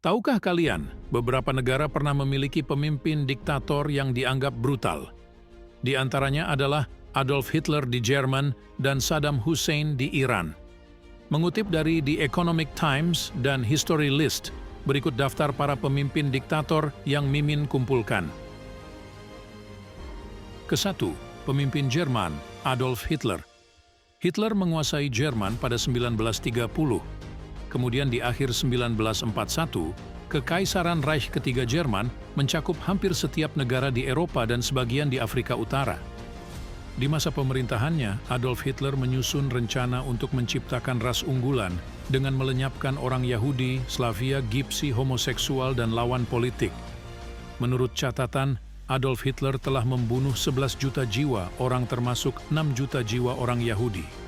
Tahukah kalian, beberapa negara pernah memiliki pemimpin diktator yang dianggap brutal. Di antaranya adalah Adolf Hitler di Jerman dan Saddam Hussein di Iran. Mengutip dari The Economic Times dan History List, berikut daftar para pemimpin diktator yang Mimin kumpulkan. Ke-1, pemimpin Jerman, Adolf Hitler. Hitler menguasai Jerman pada 1930. Kemudian di akhir 1941, Kekaisaran Reich ketiga Jerman mencakup hampir setiap negara di Eropa dan sebagian di Afrika Utara. Di masa pemerintahannya, Adolf Hitler menyusun rencana untuk menciptakan ras unggulan dengan melenyapkan orang Yahudi, Slavia, Gipsi, homoseksual, dan lawan politik. Menurut catatan, Adolf Hitler telah membunuh 11 juta jiwa orang termasuk 6 juta jiwa orang Yahudi.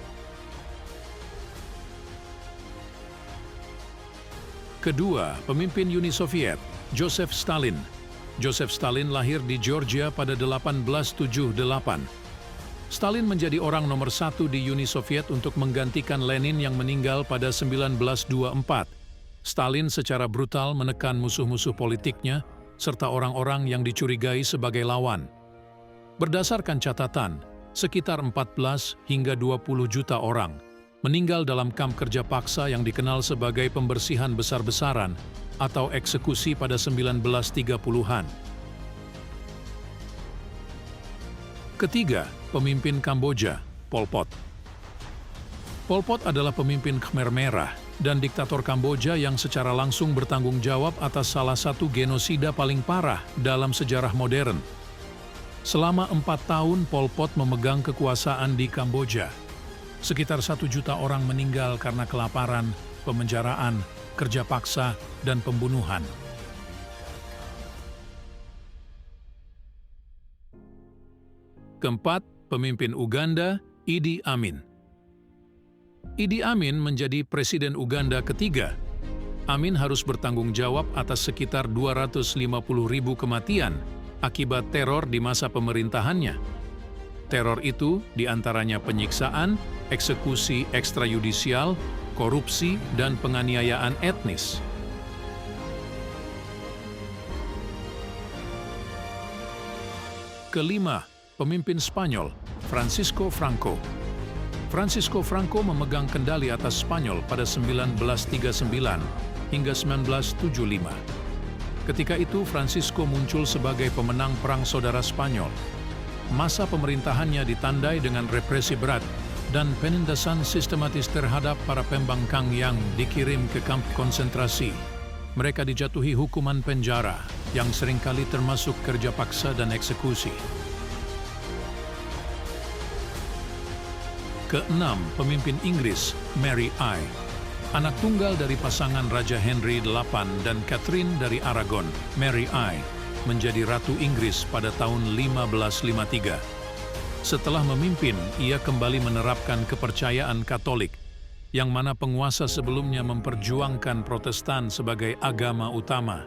Kedua, pemimpin Uni Soviet, Joseph Stalin. Joseph Stalin lahir di Georgia pada 1878. Stalin menjadi orang nomor satu di Uni Soviet untuk menggantikan Lenin yang meninggal pada 1924. Stalin secara brutal menekan musuh-musuh politiknya, serta orang-orang yang dicurigai sebagai lawan. Berdasarkan catatan, sekitar 14 hingga 20 juta orang meninggal dalam kamp kerja paksa yang dikenal sebagai pembersihan besar-besaran atau eksekusi pada 1930-an. Ketiga, pemimpin Kamboja, Pol Pot. Pol Pot adalah pemimpin Khmer Merah dan diktator Kamboja yang secara langsung bertanggung jawab atas salah satu genosida paling parah dalam sejarah modern. Selama 4 tahun Pol Pot memegang kekuasaan di Kamboja. Sekitar 1 juta orang meninggal karena kelaparan, pemenjaraan, kerja paksa, dan pembunuhan. Keempat, pemimpin Uganda, Idi Amin. Idi Amin menjadi presiden Uganda ketiga. Amin harus bertanggung jawab atas sekitar 250.000 kematian akibat teror di masa pemerintahannya. Teror itu diantaranya penyiksaan, eksekusi ekstrayudisial, korupsi, dan penganiayaan etnis. Kelima, pemimpin Spanyol, Francisco Franco. Francisco Franco memegang kendali atas Spanyol pada 1939 hingga 1975. Ketika itu, Francisco muncul sebagai pemenang Perang Saudara Spanyol. Masa pemerintahannya ditandai dengan represi berat dan penindasan sistematis terhadap para pembangkang yang dikirim ke kamp konsentrasi. Mereka dijatuhi hukuman penjara, yang seringkali termasuk kerja paksa dan eksekusi. Keenam, pemimpin Inggris, Mary I. Anak tunggal dari pasangan Raja Henry VIII dan Catherine dari Aragon, Mary I menjadi Ratu Inggris pada tahun 1553. Setelah memimpin, ia kembali menerapkan kepercayaan Katolik, yang mana penguasa sebelumnya memperjuangkan Protestan sebagai agama utama.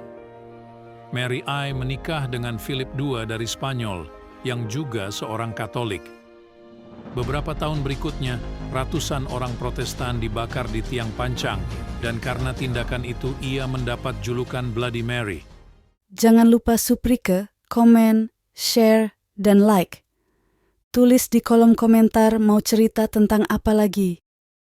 Mary I menikah dengan Philip II dari Spanyol, yang juga seorang Katolik. Beberapa tahun berikutnya, ratusan orang Protestan dibakar di tiang pancang, dan karena tindakan itu ia mendapat julukan Bloody Mary. Jangan lupa subrike, komen, share, dan like. Tulis di kolom komentar mau cerita tentang apa lagi.